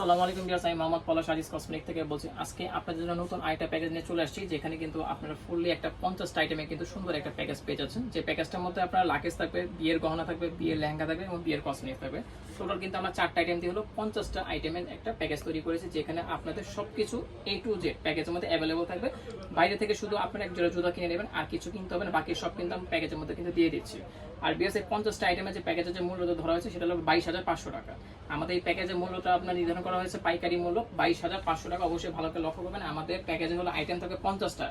আসসালামু আলাইকুম ভিউয়ার্স, আমি মোহাম্মদ পলাশ আজিজ কসমেটিক থেকে বলছি। আজকে আপনাদের জন্য নতুন আইটা প্যাকেজ নিয়ে চলে আসছি, যেখানে কিন্তু আপনারা ফুললি একটা 50টা আইটেমে কিন্তু সুন্দর একটা প্যাকেজ পেয়ে যাচ্ছেন। যে প্যাকেজটার মধ্যে আপনার লাকেজ থাকবে, বিয়ের গহনা থাকবে, বিয়ের লেহেঙ্গা থাকবে এবং বিয়ের কসমেটিক থাকবে। টোটাল কিন্তু আমরা 4টা আইটেম দিয়ে হলো 50টা আইটেমের একটা প্যাকেজ তৈরি করেছি, যেখানে আপনাদের সবকিছু A to Z প্যাকেজের মধ্যে অ্যাভেলেবল থাকবে। বাইরে থেকে শুধু আপনারা এক জোড়া জুতা কিনে নেবেন, আর কিছু কিনতে হবে না, বাকি সব কিন্তু আমি প্যাকেজের মধ্যে কিন্তু দিয়ে দিচ্ছি। আর বিএস এই 50টা আইটেমের যে প্যাকেজের যে মূল্য ধরা হয়েছে সেটা হলো 22,500 টাকা। আমাদের এই প্যাকেজের মূল্যটা আপনার নির্ধারণ করা হয়েছে পাইকারি মূল্য 22,500 টাকা। অবশ্যই ভালো করে লক্ষ্য করবেন, আমাদের প্যাকেজে হলো আইটেম থাকে 50টা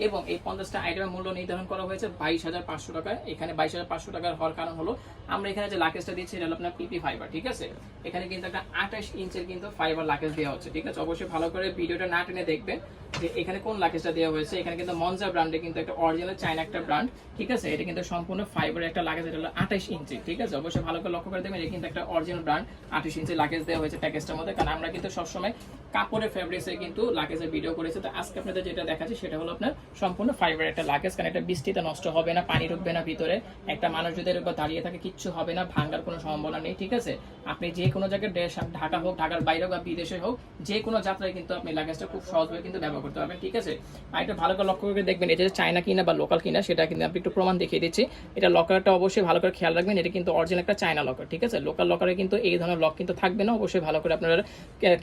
এবং এই 50টা আইটেমের মূল্য নির্ধারণ করা হয়েছে 22,500 টাকা। এখানে 22,500 টাকার হওয়ার কারণ হলো আমরা এখানে যে লাকেজটা দিচ্ছি এটা হলো আপনার পিপি ফাইবার, ঠিক আছে। এখানে কিন্তু একটা 28 ইঞ্চের কিন্তু ফাইবার লাকেজ দেওয়া হচ্ছে, ঠিক আছে। অবশ্যই ভালো করে ভিডিওটা না টেনে দেখবেন যে এখানে কোন লাকেজটা দেওয়া হয়েছে। এখানে কিন্তু মনজা ব্র্যান্ডে কিন্তু একটা অরিজিনাল চায়না একটা ব্র্যান্ড, ঠিক আছে। এটা কিন্তু সম্পূর্ণ ফাইবারের একটা লাকেজ, এটা হলো 28 ইঞ্চি, ঠিক আছে। অবশ্যই ভালো করে লক্ষ্য করে দেখবেন, এটা কিন্তু একটা অরিজিনাল ব্র্যান্ড 28 ইঞ্চি লাকেজ দেওয়া হয়েছে প্যাকেজটার মধ্যে। কারণ আমরা কিন্তু সবসময় কাপড়ের ফেব্রিক্সে কিন্তু লাকেজের ভিডিও করেছি, তো আজকে আপনাদের যেটা দেখাচ্ছি সেটা হলো আপনার সম্পূর্ণ ফাইবারের একটা লাকেজ। কারণ এটা বৃষ্টিতে নষ্ট হবে না, পানি ঢুকবে না ভিতরে, একটা মানুষ যদি এর উপর দাঁড়িয়ে থাকে কিচ্ছু হবে না, ভাঙার কোনো সম্ভাবনা নেই, ঠিক আছে। আপনি যে কোনো জায়গায় ঢাকা হোক, ঢাকার বাইরে হোক বা বিদেশে হোক, যে কোনো যাত্রায় কিন্তু আপনি লাকেজটা খুব সহজভাবে কিন্তু ব্যবহার করতে পারবেন, ঠিক আছে। আর এটা ভালো করে লক্ষ্য করে দেখবেন, এটা যে চায়না কিনা বা লোকাল কিনা সেটা কিন্তু আপনি একটু প্রমাণ দেখিয়ে দিচ্ছি। এটা লকারটা অবশ্যই ভালো করে খেয়াল রাখবেন, এটা কিন্তু অরিজিনাল একটা চায়না লকার, ঠিক আছে। লোকাল লকারে কিন্তু এই ধরনের লক কিন্তু থাকবে না, অবশ্যই ভালো করে আপনারা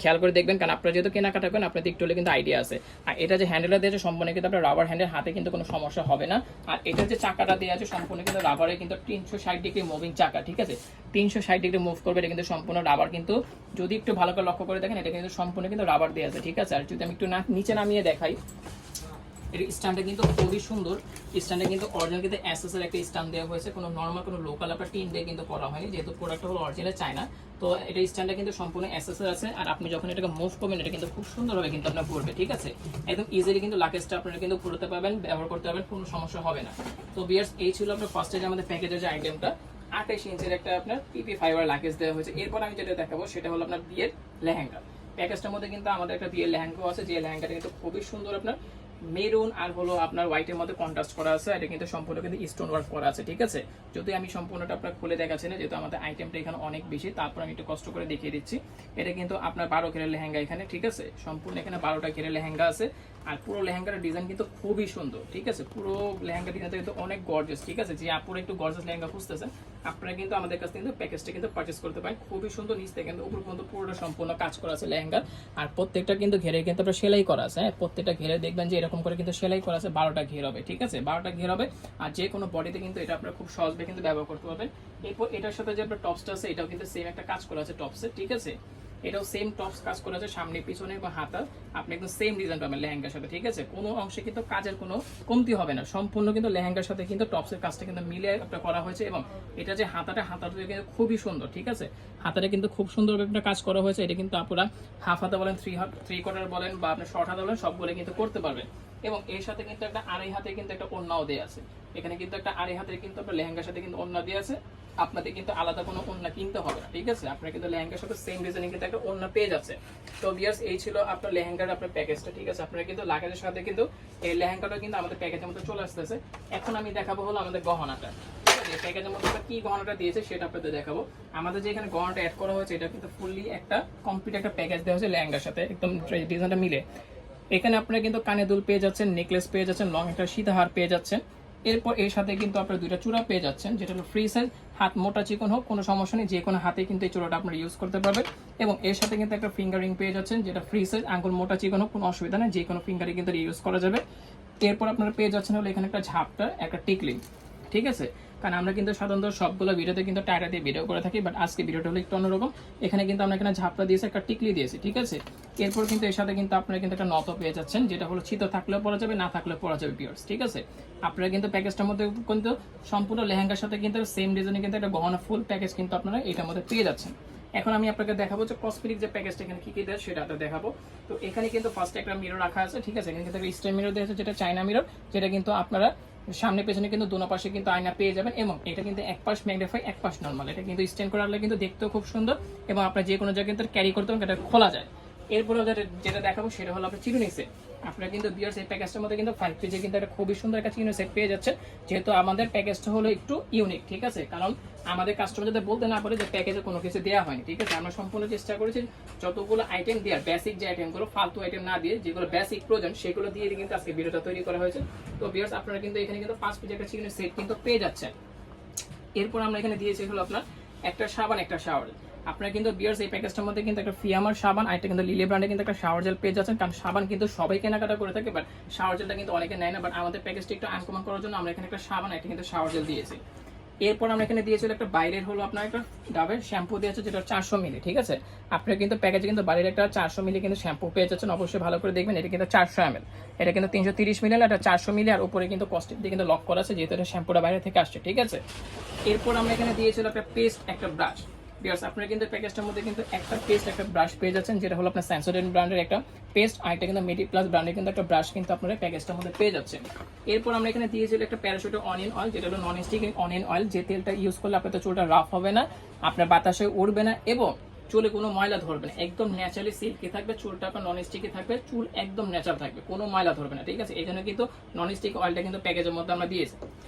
খেয়াল করে দেখবেন। কারণ আপনারা যেহেতু কেনাকাটা করেন আপনাদের একটু হলে কিন্তু আইডিয়া আছে। আর এটা যে হ্যান্ডেলটা দিয়েছে সম্পূর্ণ কিন্তু আপনার রাবার হ্যান্ডেল, হাতে কিন্তু কোনো সমস্যা হবে না। আর এটা যে চাকাটা দেওয়া আছে সম্পূর্ণ কিন্তু রাবারে কিন্তু 360 ডিগ্রি মুভিং চাকা, ঠিক আছে। 360 ডিগ্রি মুভ করবে, এটা কিন্তু সম্পূর্ণ রাবার। কিন্তু যদি একটু ভালো করে লক্ষ্য করে দেখেন, এটা কিন্তু সম্পূর্ণ কিন্তু রাবার দেওয়া আছে, ঠিক আছে। আর যদি আমি একটু নিচে নামিয়ে দেখাই, এর স্ট্যান্ডটা কিন্তু খুবই সুন্দর। স্ট্যান্ডে কিন্তু অরিজিনাল কিন্তু এসএস এর একটা স্ট্যান্ড দেওয়া হয়েছে, কোনো নরমাল কোনো লোকাল আপনার টিন দিয়ে কিন্তু করা হয়নি, যেহেতু প্রোডাক্টটা হলো অরিজিনাল চায়না। তো এটা স্ট্যান্ডটা কিন্তু সম্পূর্ণ এসএস এর আছে। আর আপনি যখন এটাকে মুভ করবেন এটা কিন্তু খুব সুন্দরভাবে কিন্তু আপনার ঘুরবে, ঠিক আছে। একদম ইজিলি কিন্তু লাকেজটা আপনারা কিন্তু ঘুরতে পারবেন, ব্যবহার করতে পারবেন, কোনো সমস্যা হবে না। তো বিয়ার্স, এই ছিল আপনার ফার্স্ট যে আমাদের প্যাকেজের যে আইটেমটা 28 ইঞ্চের একটা আপনার পিপি ফাইবার লাকেজ দেওয়া হয়েছে। এরপর আমি যেটা দেখাবো সেটা হলো আপনার বিয়ের লেহেঙ্গা। প্যাকেজটার মধ্যে কিন্তু আমাদের একটা বিয়ের লেহেঙ্গাও আছে, যে লেহেঙ্গাটা কিন্তু খুবই সুন্দর, আপনার মেরুন আর হলো আপনার হোয়াইটের মধ্যে কন্ট্রাস্ট করা আছে। এটা কিন্তু সম্পূর্ণ কিন্তু স্টোন ওয়ার্ক করা আছে, ঠিক আছে। যদি আমি সম্পূর্ণটা আপনার খুলে দেখাচ্ছি না, যেহেতু আমাদের আইটেমটা এখানে অনেক বেশি, তারপর আমি একটু কষ্ট করে দেখিয়ে দিচ্ছি। এটা কিন্তু আপনার 12 ঘেরের লেহেঙ্গা এখানে, ঠিক আছে। সম্পূর্ণ এখানে 12টা ঘেরের লেহেঙ্গা আছে। আর পুরো লেহেঙ্গার ডিজাইন কিন্তু খুবই সুন্দর, ঠিক আছে। পুরো লেহেঙ্গা ডিজাইনটা কিন্তু অনেক গর্জিয়াস, ঠিক আছে। যে আপুরা একটু গর্জিয়াস লেহেঙ্গা খুঁজতেছেন, আপনারা কিন্তু আমাদের কাছ থেকে কিন্তু প্যাকেজটা কিন্তু পারচেস করতে পারেন। খুবই সুন্দর, নিচ থেকে কিন্তু উপর পর্যন্ত পুরোটা সম্পূর্ণ কাজ করা আছে লেহেঙ্গার। আর প্রত্যেকটা কিন্তু ঘেরে কিন্তু আপনার সেলাই করা আছে, হ্যাঁ। প্রত্যেকটা ঘেরে দেখবেন যে এরকম করে কিন্তু সেলাই করা আছে, 12টা ঘের হবে, ঠিক আছে। 12টা ঘের হবে। আর যে কোনো বডিতে কিন্তু এটা আপনারা খুব সহজভাবে কিন্তু ব্যবহার করতে পারবেন। এরপর এটার সাথে যে আপনার টপসটা আছে, এটাও কিন্তু সেম একটা কাজ করা আছে টপসে, ঠিক আছে। এটাও সেম টপস কাজ করা আছে, সামনে পিছনে বা হাতা আপনি একদম সেম ডিজাইন পাবেন লেহেঙ্গার সাথে, ঠিক আছে। কোনো অংশে কিন্তু কাজের কোনো কমতি হবে না, সম্পূর্ণ কিন্তু লেহেঙ্গার সাথে কিন্তু টপসের কাজটা কিন্তু মিলে একটা করা হয়েছে। এবং এটা যে হাতাটা কিন্তু খুবই সুন্দর, ঠিক আছে। হাতাটা কিন্তু খুব সুন্দরভাবে একটা কাজ করা হয়েছে। এটা কিন্তু আপনারা হাফ হাতা বলেন, থ্রি কোয়ার্টার বলেন বা আপনার শর্ট হাতা বলেন, সবগুলো কিন্তু করতে পারবেন। এবং এর সাথে কিন্তু একটা আড়াই হাতে কিন্তু একটা ওড়নাও দেওয়া আছে। এখানে কিন্তু একটা আড়াই হাতের কিন্তু আপনার লেহেঙ্গার সাথে কিন্তু ওড়না দেওয়া আছে। আপনাদের কিন্তু আলাদা কোনো ওড়না কিনতে হবে না, ঠিক আছে। আপনারা কিন্তু লেহেঙ্গার সাথে সেম ডিজাইনিং কিন্তু একটা ওড়না পেয়ে যাচ্ছে। তো ভিউয়ার্স, এই ছিল আপনার লেহেঙ্গার আপনার প্যাকেজটা, ঠিক আছে। আপনারা কিন্তু লাকেজের সাথে কিন্তু এই লেহেঙ্গাটা কিন্তু আমাদের প্যাকেজের মধ্যে চলে আসতেছে। এখন আমি দেখাবো হলো আমাদের গহনাটা, ঠিক আছে। প্যাকেজের মধ্যে কি গহনাটা দিয়েছে সেটা আপনাদের দেখাবো। আমাদের যে এখানে গহনাটা অ্যাড করা হয়েছে, এটা কিন্তু ফুললি একটা কমপ্লিট একটা প্যাকেজ দেওয়া হয়েছে লেহেঙ্গার সাথে, একদম ডিজাইনটা মিলে। এখানে আপনারা কিন্তু কানে দুল পেয়ে যাচ্ছেন, নেকলেস পেয়ে যাচ্ছেন, লং একটা সীতাহার পেয়ে যাচ্ছেন। এরপর এর সাথে কিন্তু আপনারা দুইটা চূড়া পেয়ে যাচ্ছেন, যেটা হলো ফ্রি সাইজ। হাত মোটা চিকন হোক কোনো সমস্যা নেই, যে কোনো হাতে কিন্তু এই চূড়াটা আপনারা ইউজ করতে পারবেন। এবং এর সাথে কিন্তু একটা ফিঙ্গারিং পেয়ে যাচ্ছেন, যেটা ফ্রি সাইজ, আঙ্গুল মোটা চিকন হোক কোনো অসুবিধা নেই, যে কোনো ফিঙ্গারিং কিন্তু ইউজ করা যাবে। এরপর আপনারা পেয়ে যাচ্ছেন হলো এখানে একটা ঝাপটা, একটা টিকলি, ঠিক আছে। কারণ আমরা কিন্তু সাধারণত সবগুলো ভিডিওতে কিন্তু টাটা দিয়ে ভিডিও করে থাকি, বাট আজকে ভিডিওটা হলো একটু অন্যরকম। এখানে কিন্তু আমরা এখানে ঝাপটা দিয়েছি, একটা টিকলি দিয়েছি, ঠিক আছে। এরপর কিন্তু এর সাথে কিন্তু আপনারা কিন্তু একটা নত পেয়ে যাচ্ছেন, যেটা হলো চিতো থাকলেও পরা যাবে, না থাকলেও পরা যাবে ভিউয়ার্স, ঠিক আছে। আপনারা কিন্তু প্যাকেজটার মধ্যে কিন্তু সম্পূর্ণ লেহেঙ্গার সাথে কিন্তু সেম ডিজাইনে কিন্তু একটা গহনা ফুল প্যাকেজ কিন্তু আপনারা এটার মধ্যে পেয়ে যাচ্ছেন। এখন আমি আপনাকে দেখাবো যে কসমেটিক যে প্যাকেজটা এখানে কি কি দেয় সেটা দেখাবো। তো এখানে কিন্তু ফার্স্টে একটা মিরর রাখা আছে, ঠিক আছে। এখানে কিন্তু একটা স্ট্যান্ড মিরর দেওয়া আছে, যেটা চায়না মিরর, যেটা কিন্তু আপনারা সামনে পেছনে কিন্তু দুনো পাশে কিন্তু আয়না পেয়ে যাবেন। এবং এটা কিন্তু এক পাশ ম্যাগনিফাই, এক পাশ নরমাল। এটা কিন্তু স্ট্যান্ড করা হলে কিন্তু দেখতেও খুব সুন্দর, এবং আপনার যে কোনো জায়গায় কিন্তু ক্যারি করতে পারেন, এটা খোলা যায়। এরপরে যেটা দেখাবো সেটা হলো আপনার চিরুনি সেট। আপনারা কিন্তু বিয়ার্স এই প্যাকেজটার মধ্যে কিন্তু 5 পিসে কিন্তু একটা খুবই সুন্দর একটা চিরুনি সেট পেয়ে যাচ্ছে, যেহেতু আমাদের প্যাকেজটা হলো একটু ইউনিক, ঠিক আছে? কারণ আমাদের কাস্টমার যাতে বলতে না পারে যে প্যাকেজে কোনো কিছু দেওয়া হয়নি, ঠিক আছে? আমরা সম্পূর্ণ চেষ্টা করেছি যতগুলো আইটেম দেওয়ার, বেসিক যে আইটেমগুলো, ফালতু আইটেম না দিয়ে যেগুলো বেসিক প্রয়োজন সেগুলো দিয়ে কিন্তু আজকে ভিডিওটা তৈরি করা হয়েছে। তো বিয়ার্স আপনারা কিন্তু এখানে কিন্তু 5 পিসের একটা চিরুনি সেট কিন্তু পেয়ে যাচ্ছেন। এরপর আমরা এখানে দিয়েছি হলো আপনার একটা সাবান, একটা শাওয়ার। আপনারা কিন্তু বিয়ার্স এই প্যাকেজটার মধ্যে কিন্তু একটা ফিয়ামার সাবান, আর একটা কিন্তু লিলি ব্র্যান্ডে কিন্তু একটা শাওয়ার জেল পেয়ে যাচ্ছেন। কারণ সাবান কিন্তু সবাই কেনাকাটা করে থাকে, বাট শাওয়ার জেলটা কিন্তু অনেকে নেয় না। বাট আমাদের প্যাকেজটা একটু আনকমন করার জন্য আমরা এখানে একটা সাবান, একটা কিন্তু শাওয়ার জেল দিয়েছি। এরপর আমরা এখানে দিয়েছিল একটা বাইরের হলো আপনার একটা ডাবের শ্যাম্পু দিয়েছে, যেটা 400 মিলি, ঠিক আছে? আপনারা কিন্তু প্যাকেজে কিন্তু বাইরের একটা 400 মিলি কিন্তু শ্যাম্পু পেয়ে যাচ্ছেন। অবশ্যই ভালো করে দেখবেন, এটা কিন্তু 400 ml, এটা কিন্তু 330 মিলি, এটা 400 মিলি, আর উপরে কিন্তু কস্টিক দিয়ে কিন্তু লক করা আছে, যেহেতু এটা শ্যাম্পুটা বাইরে থেকে আসছে, ঠিক আছে? এরপর আমরা এখানে দিয়েছিল একটা পেস্ট, একটা ব্রাশ। বিয়ার্স আপনারা কিন্তু প্যাকেজটার মধ্যে কিন্তু একটা পেস্ট, একটা ব্রাশ পেয়ে যাচ্ছেন, যেটা হলো আপনার সেন্সোডেন্ট ব্র্যান্ডের একটা পেস্ট, আর এটা কিন্তু মেডি প্লাস ব্র্যান্ডের কিন্তু একটা ব্রাশ কিন্তু আপনারা প্যাকেজটার মধ্যে পেয়ে যাচ্ছেন। এরপর আমরা এখানে দিয়েছিল একটা প্যারাশুটের অনিয়ন অয়েল, যেটা হলো নন স্টিক অনিয়ন অয়েল। যে তেলটা ইউজ করলে আপনার তো চুলটা রাফ হবে না, আপনার বাতাসে উড়বে না, এবং চুলে কোনো ময়লা ধরবে না, একদম ন্যাচারালি সিল্কি থাকবে চুলটা, আপনার নন স্টিকি থাকবে, চুল একদম ন্যাচারাল থাকবে, কোনো ময়লা ধরবে না, ঠিক আছে? এই জন্য কিন্তু নন স্টিক অয়েলটা কিন্তু প্যাকেজের মধ্যে আমরা দিয়েছি।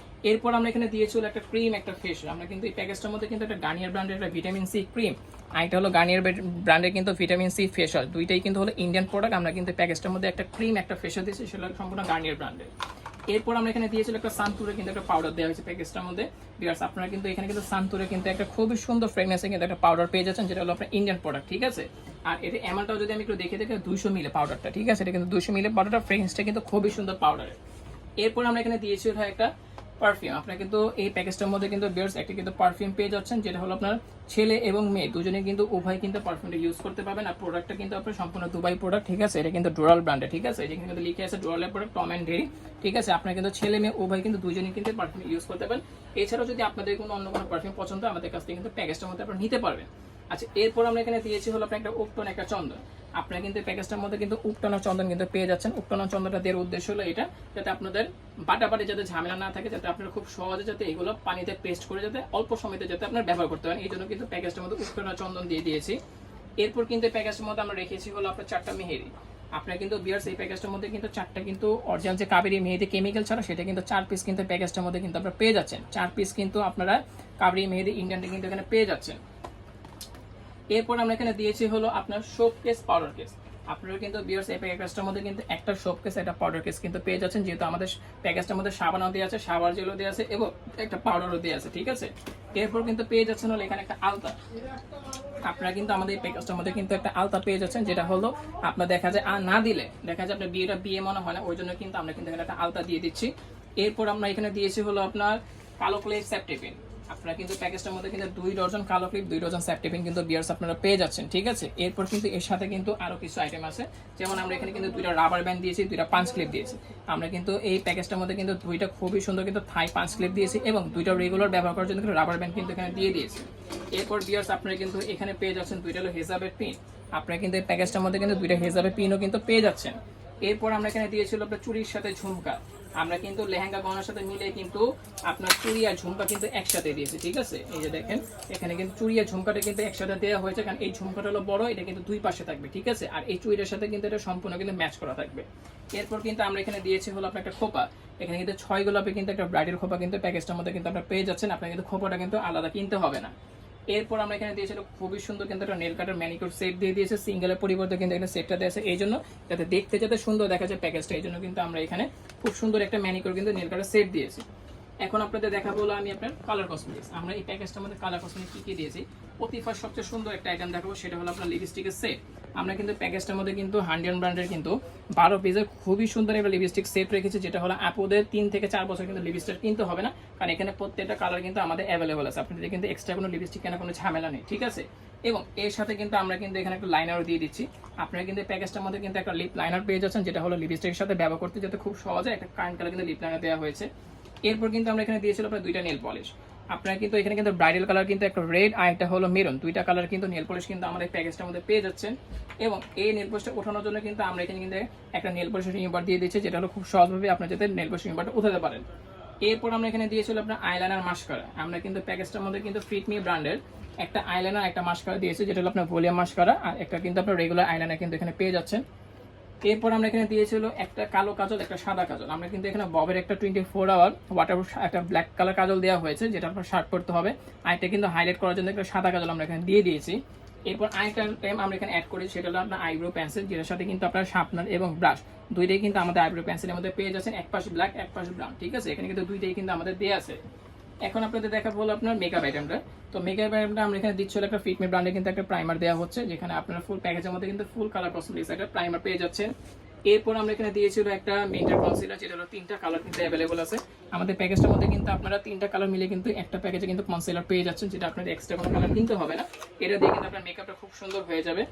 এরপর আমরা এখানে দিয়েছিল একটা ক্রিম, একটা ফেস। আমরা কিন্তু এই প্যাকেজটার মধ্যে কিন্তু একটা গার্নিয়ার ব্র্যান্ডের একটা ভিটামিন সি ক্রিম, আর এটা হলো গার্নিয়ার ব্র্যান্ডের কিন্তু ভিটামিন সি ফেস ওয়াশ। দুইটাই কিন্তু হলো ইন্ডিয়ান প্রোডাক্ট। আমরা কিন্তু প্যাকেজটার মধ্যে একটা ক্রিম, একটা ফেস ওয়াশ দিয়েছি, সেটা সম্পূর্ণ গার্নিয়ার ব্র্যান্ডের। এরপর আমরা এখানে দিয়েছিল একটা সানতুরে কিন্তু একটা পাউডার দেওয়া হয়েছে প্যাকেজটার মধ্যে। বিয়ার্স আপনারা কিন্তু এখানে কিন্তু সানতুরে কিন্তু একটা খুবই সুন্দর ফ্রেগনেন্সে কিন্তু একটা পাউডার পেয়ে যাচ্ছেন, যেটা হলো আপনার ইন্ডিয়ান প্রোডাক্ট, ঠিক আছে? আর এটা এমএলটাও যদি আমি একটু দেখে 200 মিলি পাউডারটা, ঠিক আছে? এটা কিন্তু 200 মিলি পাউডারটা, ফ্রেগনেন্সটা কিন্তু খুবই সুন্দর পাউডারের। এরপর আমরা এখানে দিয়েছি একটা পারফিউম। আপনারা কিন্তু এই প্যাকেজটার মধ্যে কিন্তু বিয়ার্স একটা কিন্তু পারফিউম পেয়ে যাচ্ছেন, যেটা হলো আপনার ছেলে এবং মেয়ে দুজনে কিন্তু উভয় কিন্তু পারফিউমটা ইউজ করতে পারবেন। আর প্রোডাক্টটা কিন্তু আপনার সম্পূর্ণ দুবাই প্রোডাক্ট, ঠিক আছে? এটা কিন্তু ডোরাল ব্র্যান্ডে, ঠিক আছে? যেখানে কিন্তু লিখে আছে ডোরালের প্রোডাক্ট, টম অ্যান্ড জেরি, ঠিক আছে? আপনারা কিন্তু ছেলে মেয়ে উভয় কিন্তু দুজনেই কিন্তু পারফিউম ইউজ করতে পারেন। এছাড়াও যদি আপনাদের কোনো অন্য কোনো পারফিউম পছন্দ হয়, আমাদের কাছ থেকে কিন্তু প্যাকেজটার মধ্যে আপনারা নিতে পারবেন। আচ্ছা, এরপর আমরা এখানে দিয়েছি হলো আপনার একটা উপটন, একটা চন্দন। আপনারা কিন্তু প্যাকেজটার মধ্যে কিন্তু উপটন আর চন্দন কিন্তু পেয়ে যাচ্ছেন। উপটন আর চন্দনটা দেওয়ার উদ্দেশ্য হলো এটা, যাতে আপনাদের বাটাবাটি যাতে ঝামেলা না থাকে, যাতে আপনারা খুব সহজে যাতে এগুলো পানিতে পেস্ট করে যাতে অল্প সময়তে যাতে আপনারা ব্যবহার করতে পারেন, এই জন্য কিন্তু প্যাকেজটার মধ্যে উপটন আর চন্দন দিয়ে দিয়েছি। এরপর কিন্তু প্যাকেজটার মধ্যে আমরা রেখেছি হলো আপনার 4টা মেহেদি। আপনারা কিন্তু বিয়ার্স এই প্যাকেজটার মধ্যে কিন্তু 4টা কিন্তু অরিজিনাল যে কাবেরি মেহেদি কেমিক্যাল ছাড়া, সেটা কিন্তু 4 পিস কিন্তু প্যাকেজটার মধ্যে কিন্তু আপনারা পেয়ে যাচ্ছেন। 4 পিস কিন্তু আপনারা কাবেরি মেহেদি ইন্ডিয়ানটা কিন্তু এখানে পেয়ে যাচ্ছেন। এরপর আমরা এখানে দিয়েছি হলো আপনার সোপ কেস, পাউডার কেস। আপনারা কিন্তু বিয়ার্স এই প্যাকেজটার মধ্যে কিন্তু একটা সোপ কেস, একটা পাউডার কেস কিন্তু পেয়ে যাচ্ছেন, যেহেতু আমাদের প্যাকেজটার মধ্যে সাবানও দেওয়া আছে, শাওয়ার জেলও দেওয়া আছে, এবং একটা পাউডারও দেওয়া আছে, ঠিক আছে? এরপর কিন্তু পেয়ে যাচ্ছেন হলো এখানে একটা আলতা। আপনারা কিন্তু আমাদের এই প্যাকেজটার মধ্যে কিন্তু একটা আলতা পেয়ে যাচ্ছেন, যেটা হলো আপনার দেখা যায় আর না দিলে দেখা যায় আপনার বিয়েটা বিয়ে মনে হয় না, ওই জন্য কিন্তু আমরা কিন্তু এখানে একটা আলতা দিয়ে দিচ্ছি। এরপর আমরা এখানে দিয়েছি হলো আপনার কালো ক্লিপ, সেপ্টেপিন। আপনারা কিন্তু প্যাকেজটার মধ্যে কিন্তু 2 ডজন কালো ক্লিপ, 2 ডজন সেপ্টেপিন কিন্তু বিয়ার্স আপনারা পেয়ে যাচ্ছেন, ঠিক আছে? এরপর কিন্তু এর সাথে কিন্তু আরো কিছু আইটেম আছে, যেমন আমরা এখানে কিন্তু 2টা রাবার ব্যান্ড দিয়েছি, 2টা পাঞ্চ ক্লিপ দিয়েছি। আমরা কিন্তু এই প্যাকেজটার মধ্যে কিন্তু 2টা খুবই সুন্দর কিন্তু থাই পাঞ্চ ক্লিপ দিয়েছি, এবং 2টা রেগুলার ব্যবহার করার জন্য কিন্তু রাবার ব্যান্ড কিন্তু এখানে দিয়ে দিয়েছি। এরপর বিয়ার্স আপনারা কিন্তু এখানে পেয়ে যাচ্ছেন 2টা হলো হেজাবের পিন। আপনারা কিন্তু এই প্যাকেজটার মধ্যে কিন্তু 2টা হেজাবের পিনও কিন্তু পেয়ে যাচ্ছেন। এরপর আমরা এখানে দিয়েছিল আপনার চুড়ির সাথে ঝুমকা। আমরা কিন্তু লেহেঙ্গা গহনার সাথে মিলে কিন্তু আপনার চুড়ি আর ঝুমকা কিন্তু একসাথে দিয়েছি, ঠিক আছে? এই যে দেখেন, এখানে কিন্তু চুড়ি আর ঝুমকাটা কিন্তু একসাথে দেওয়া হয়েছে, কারণ এই ঝুমকাটা হলো বড়, এটা কিন্তু 2 পাশে থাকবে, ঠিক আছে? আর এই চুড়িটার সাথে কিন্তু এটা সম্পূর্ণ কিন্তু ম্যাচ করা থাকবে। এরপর কিন্তু আমরা এখানে দিয়েছি হলো আপনার একটা খোপা। এখানে কিন্তু 6 গোলাপে কিন্তু একটা ব্রাইডের খোপা কিন্তু প্যাকেজটার মধ্যে কিন্তু আপনারা পেয়ে যাচ্ছেন। আপনার কিন্তু খোপাটা কিন্তু আলাদা কিনতে হবে না। এরপর আমরা এখানে দিয়েছিল খুবই সুন্দর কিন্তু একটা নেল কাটার ম্যানিকিউর সেট দিয়ে দিয়েছে, সিঙ্গেলের পরিবর্তে কিন্তু এখানে সেটটা দিয়েছে, এই জন্য যাতে দেখতে যাতে সুন্দর দেখা যায় প্যাকেজটা, এই জন্য কিন্তু আমরা এখানে খুব সুন্দর একটা ম্যানিকিউর কিন্তু নেল কাটার সেট দিয়েছি। এখন আপনাদের দেখাবো হলো আমি আপনার কালার কসমেটিক্স। আমরা এই প্যাকেজটার মধ্যে কালার কসমেটিক্স কি দিয়েছি, অতি ফার্স্ট সবচেয়ে সুন্দর একটা আইটেম দেখাবো, সেটা হলো আপনার লিপস্টিকের সেট। আমরা কিন্তু প্যাকেজটার মধ্যে কিন্তু হান্ডিয়ান ব্র্যান্ডের কিন্তু 12 পিসের খুবই সুন্দর একটা লিপস্টিক সেট রেখেছি, যেটা হলো আপুদের 3 থেকে 4 বছর কিন্তু লিপস্টিক কিনতে হবে না, কারণ এখানে প্রত্যেকটা কালার কিন্তু আমাদের অ্যাভেলেবল আছে। আপনাদের কিন্তু এক্সট্রা কোনো লিপস্টিক কেনার কোনো ঝামেলা নেই, ঠিক আছে? এবং এর সাথে কিন্তু আমরা কিন্তু এখানে একটা লাইনারও দিয়ে দিচ্ছি। আপনারা কিন্তু প্যাকেজটার মধ্যে কিন্তু একটা লিপ লাইনার পেয়ে যাচ্ছেন, যেটা হলো লিপস্টিকের সাথে ব্যবহার করতে যাতে খুব সহজে একটা কারেন্ট কালার কিন্তু লিপ লাইনার দেওয়া হয়েছে। এরপর কিন্তু আমরা এখানে দিয়েছিল আপনার 2টা নেল পলিশ। আপনারা কিন্তু এখানে কিন্তু ব্রাইডাল কালার কিন্তু একটা রেড আর একটা হলো মেরুন, 2টা কালার কিন্তু নেল পলিশ কিন্তু আমাদের প্যাকেজটার মধ্যে পেয়ে যাচ্ছেন। এবং এই নেল পলিশটা ওঠানোর জন্য কিন্তু আমরা এখানে কিন্তু একটা নেল পলিশ রিমুভার দিয়ে দিচ্ছি, যেটা হলো খুব সহজভাবে আপনার যাতে নেল পলিশ রিমুভারটা উঠাতে পারেন। এরপর আমরা এখানে দিয়েছিল আপনার আইলাইনার মাস্কারা। আমরা কিন্তু প্যাকেজটার মধ্যে কিন্তু ফিটমি ব্র্যান্ডের একটা আইলাইনার একটা মাস্কারা দিয়েছি, যেটা হলো আপনার ভলিউম মাস্কারা, আর একটা কিন্তু আপনার রেগুলার আইলাইনার কিন্তু এখানে পেয়ে যাচ্ছেন। এরপর আমরা এখানে দিয়েছিল একটা কালো কাজল, একটা সাদা কাজল। আমরা কিন্তু এখানে ববের একটা 24 আওয়ার ওয়াটারপ্রুফ একটা ব্ল্যাক কালার কাজল দেওয়া হয়েছে, যেটা আপনার শার্প করতে হবে। আর এটা কিন্তু হাইলাইট করার জন্য একটা সাদা কাজল আমরা এখানে দিয়ে দিয়েছি। এরপর আরেকটা টাইম আমরা এখানে অ্যাড করি, সেটা হলো আপনার আইব্রো পেন্সিল, যেটার সাথে কিন্তু আপনার শার্পনার এবং ব্রাশ দুইটাই কিন্তু আমাদের আইব্রো পেন্সিলের মধ্যে পেয়ে যাচ্ছেন, এক পাশে ব্ল্যাক এক পাশে ব্রাউন। ঠিক আছে, এখানে কিন্তু দুইটাই কিন্তু আমাদের দেওয়া আছে। এখন আপনাদের দেখাবো হলো আপনার মেকআপ আইটেমটা। তো মেকআপ আইটেমটা আমরা এখানে দিচ্ছি একটা ফিটমি ব্র্যান্ডে কিন্তু একটা প্রাইমার দেওয়া হচ্ছে, যেখানে আপনারা ফুল প্যাকেজের মধ্যে কিন্তু ফুল কালার কসমেটিক্স একটা প্রাইমার পেয়ে যাচ্ছেন। এরপর আমরা এখানে দিয়েছিল একটা মেন্টাল কনসিলার, যেটা হলো 3টা কালার কিন্তু অ্যাভেলেবল আছে আমাদের প্যাকেজটার মধ্যে। কিন্তু আপনারা 3টা কালার মিলে কিন্তু একটা প্যাকেজে কিন্তু কনসিলার পেয়ে যাচ্ছেন, যেটা আপনাদের এক্সট্রা কোনো কালার কিনতে হবে না। এটা দিয়ে কিন্তু আপনার মেকআপটা খুব সুন্দর হয়ে যাবে।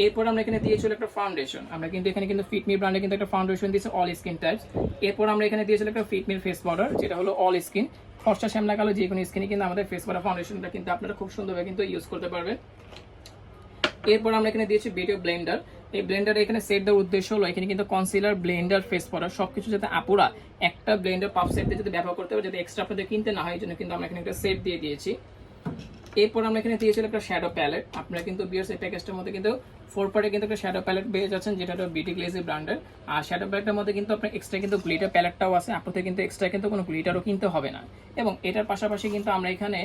এরপর আমরা এখানে দিয়েছিল একটা ফাউন্ডেশন। আমরা কিন্তু এখানে কিন্তু ফিটমি ব্র্যান্ডে কিন্তু একটা ফাউন্ডেশন দিয়েছি অল স্কিন টাইপস। এরপর আমরা এখানে দিয়েছিল একটা ফিটমির ফেস পাউডার, যেটা হলো অল স্কিন, ফর্সা শ্যামলা কালো যে কোনো স্কিনে কিন্তু আমাদের ফেস পাউডার ফাউন্ডেশনটা কিন্তু আপনারা খুব সুন্দরভাবে কিন্তু ইউজ করতে পারবেন। এরপর আমরা এখানে দিয়েছি বিউটি ব্লেন্ডার। এই ব্লেন্ডার এখানে সেট দেওয়ার উদ্দেশ্য হলো এখানে কিন্তু কনসিলার, ব্লেন্ডার, ফেস পাউডার সবকিছু যাতে আপুরা একটা ব্লেন্ডার পাফ সেট দিয়ে যদি ব্যবহার করতে পারে, যদি এক্সট্রা আপনাদের কিনতে না হয়, এই জন্য কিন্তু আমরা এখানে একটা সেট দিয়ে দিয়েছি। এরপর আমরা এখানে দিয়েছিলাম একটা শ্যাডো প্যালেট। আপনারা কিন্তু বিয়ার্স এই প্যাকেজটার মধ্যে কিন্তু 4 পার্টে কিন্তু একটা শ্যাডো প্যালেট পেয়ে যাচ্ছেন, যেটা হলো বিউটি গ্লেজি ব্র্যান্ডের। আর শ্যাডো প্যালেটের মধ্যে কিন্তু আপনার এক্সট্রা কিন্তু গ্লিটার প্যালেটটাও আছে, আপনাদের কিন্তু এক্সট্রা কিন্তু কোনো গ্লিটারও কিনতে হবে না। এবং এটার পাশাপাশি কিন্তু আমরা এখানে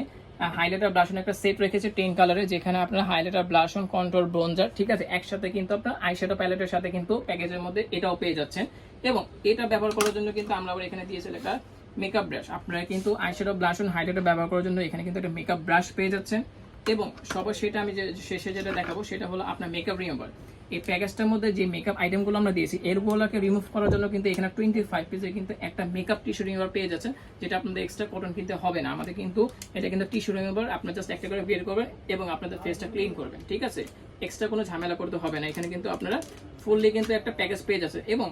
হাইলাইটার ব্লাশ অন একটা সেট রেখেছি 10 কালারে, যেখানে আপনার highlighter, blush on, control, bronzer, ঠিক আছে, একসাথে কিন্তু আপনার আইশ্যাডো প্যালেটের সাথে কিন্তু প্যাকেজের মধ্যে এটাও পেয়ে যাচ্ছেন। এবং এটা ব্যবহার করার জন্য কিন্তু আমরা আবার এখানে দিয়েছি একটা মেকআপ ব্রাশ। আপনারা কিন্তু আইশ্যাডো, ব্লাশ অন, হাইলাইটার ব্যবহার করার জন্য এখানে কিন্তু একটা মেকআপ ব্রাশ পেয়ে যাচ্ছেন। এবং সবার সেটা আমি যে শেষে যেটা দেখাবো সেটা হলো আপনার মেকআপ রিমুভার। এই প্যাকেজটার মধ্যে যে মেকআপ আইটেমগুলো আমরা দিয়েছি, এরগুলোকে রিমুভ করার জন্য কিন্তু এখানে 25 পিসের কিন্তু একটা মেকআপ টিস্যু রিমুভার পেয়ে যাচ্ছেন, যেটা আপনাদের এক্সট্রা কটন কিনতে হবে না। আমাদের কিন্তু এটা কিন্তু টিস্যু রিমুভার, আপনারা জাস্ট একটা করে বের করবেন এবং আপনাদের ফেসটা ক্লিন করবেন। ঠিক আছে, এক্সট্রা কোনো ঝামেলা করতে হবে না। এখানে কিন্তু আপনারা ফুললি কিন্তু একটা প্যাকেজ পেয়ে যাচ্ছে। এবং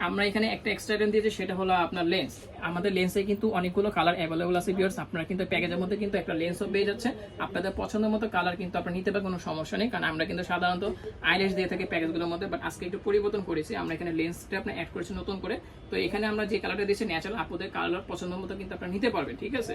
আমরা এখানে একটা এক্সট্রা আইটেম দিয়েছি, সেটা হলো আপনার লেন্স। আমাদের লেন্সে কিন্তু অনেকগুলো কালার অ্যাভেলেবল আছে ভিউয়ার্স। আপনারা কিন্তু প্যাকেজের মধ্যে কিন্তু একটা লেন্সও পেয়ে যাচ্ছে। আপনাদের পছন্দের মতো কালার কিন্তু আপনারা নিতে পারেন, কোনো সমস্যা নেই। কারণ আমরা কিন্তু সাধারণত আইল্যাশ দিয়ে থাকি প্যাকেজগুলোর মধ্যে, বাট আজকে একটু পরিবর্তন করেছি। আমরা এখানে লেন্সটা আপনার অ্যাড করেছি নতুন করে। তো এখানে আমরা যে কালারটা দিয়েছি ন্যাচারাল, আপনাদের কালার পছন্দের মতো কিন্তু আপনারা নিতে পারবেন। ঠিক আছে,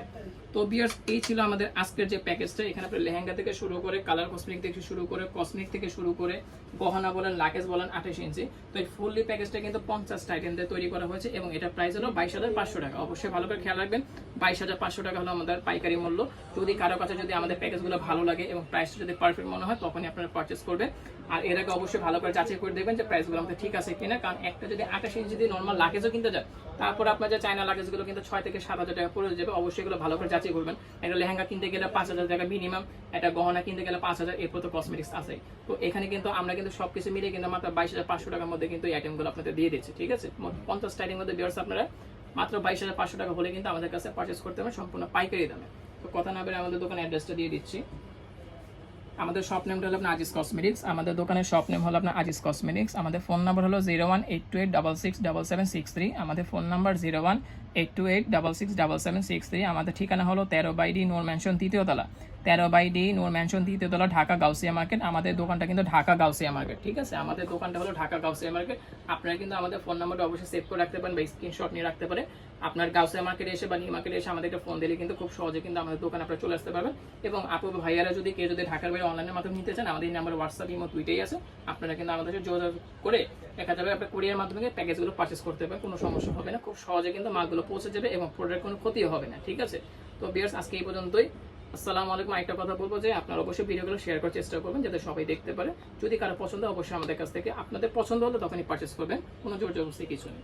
তো ভিউয়ার্স এই ছিল আমাদের আজকের যে প্যাকেজটা। এখানে আপনার লেহেঙ্গা থেকে শুরু করে, কালার কসমেটিক থেকে শুরু করে, কসমেটিক থেকে শুরু করে, গহনা বলেন, লাকেজ বলেন, 28 ইঞ্চি। তো এই ফুললি প্যাকেজটা কিন্তু 50টা আইটেম দিয়ে তৈরি করা হয়েছে এবং এটা প্রাইস হলো 22,500 টাকা। অবশ্যই ভালো করে খেয়াল রাখবেন, 22,500 টাকা হলো আমাদের পাইকারি মূল্য। যদি কারো কাছে যদি আমাদের প্যাকেজগুলো ভালো লাগে এবং প্রাইসটা যদি পারফেক্ট মনে হয়, তখনই আপনারা পারচেস করবেন। আর এর আগে অবশ্যই ভালো করে যাচাই করে দেখবেন যে প্রাইসগুলো আমাদের ঠিক আছে কিনা। কারণ একটা যদি 28 ইঞ্চি যদি নর্মাল লাকেজও কিনতে যায়, তারপর আপনার যে চায়না লাকেজগুলো কিন্তু 6 থেকে 7,000 টাকা পড়ে যাবে। অবশ্যই এগুলো ভালো করে যাচাই করবেন। একটা লেহেঙ্গা কিনতে গেলে 5,000 টাকা মিনিমাম, একটা গহনা কিনতে গেলে 5,000, এরপর তো কসমেটিক্স আছে। তো এখানে কিন্তু আমরা কিন্তু সবকিছু মিলিয়ে কিন্তু মাত্র 22,500 টাকার মধ্যে কিন্তু এই আইটেমগুলো আপনাদের দিয়ে দিচ্ছি। ঠিক আছে, 50 আইটেমের মধ্যে ভিউয়ার্স আপনারা মাত্র 22,500 টাকা হলে কিন্তু আমাদের কাছে পারচেস করতে পারবেন সম্পূর্ণ পাইকারি দামে। তো কথা না বেড়ে আমাদের দোকানের অ্যাড্রেসটা দিয়ে দিচ্ছি। আমাদের শপ নেমটা হলো আপনার আজিজ কসমেটিক্স। আমাদের দোকানের শপ নেম হলো আপনার আজিজ কসমেটিক্স। আমাদের ফোন নাম্বার হলো 0182866763। আমাদের ফোন নাম্বার 0182866763। আমাদের ঠিকানা হলো 13/D নূর ম্যানশন 3য় তলা, 13/D নূর ম্যানশন 3য় তলা, ঢাকা গাউসিয়া মার্কেট। আমাদের দোকানটা কিন্তু ঢাকা গাউসিয়া মার্কেট। ঠিক আছে, আমাদের দোকানটা হলো ঢাকা গাউসিয়া মার্কেট। আপনারা কিন্তু আমাদের ফোন নাম্বারটা অবশ্যই সেভ করে রাখতে পারেন বা স্ক্রিনশট নিয়ে রাখতে পারেন। আপনার গাউসিয়া মার্কেটে এসে বা নিউ মার্কেটে এসে আমাদেরকে ফোন দিলে কিন্তু খুব সহজে কিন্তু আমাদের দোকানে আপনারা চলে আসতে পারবেন। এবং আপু ভাইয়ারা যদি কেউ যদি ঢাকার বাইরে অনলাইনের মাধ্যমে নিতে চান, আমাদের এই নাম্বার হোয়াটসঅ্যাপ, ইমো দুইটাই আছে। আপনারা কিন্তু আমাদের সাথে যোগাযোগ করে দেখা যাবে আপনার কুরিয়ার মাধ্যমে প্যাকেজগুলো পারচেস করতে পারবেন, কোনো সমস্যা হবে না। খুব সহজে কিন্তু মালগুলো পৌঁছে যাবে এবং প্রোডাক্ট কোনো ক্ষতিও হবে না। ঠিক আছে, তো ভিউয়ার্স আজকে এই পর্যন্তই। আসসালামু আলাইকুম। একটা কথা বলবো যে আপনারা অবশ্যই ভিডিওগুলো শেয়ার করার চেষ্টা করবেন, যাতে সবাই দেখতে পারে। যদি কারো পছন্দ, অবশ্যই আমাদের কাছ থেকে আপনাদের পছন্দ হলে তখনই পারচেস করবেন, কোনো জোর জবরদস্তি কিছু নেই।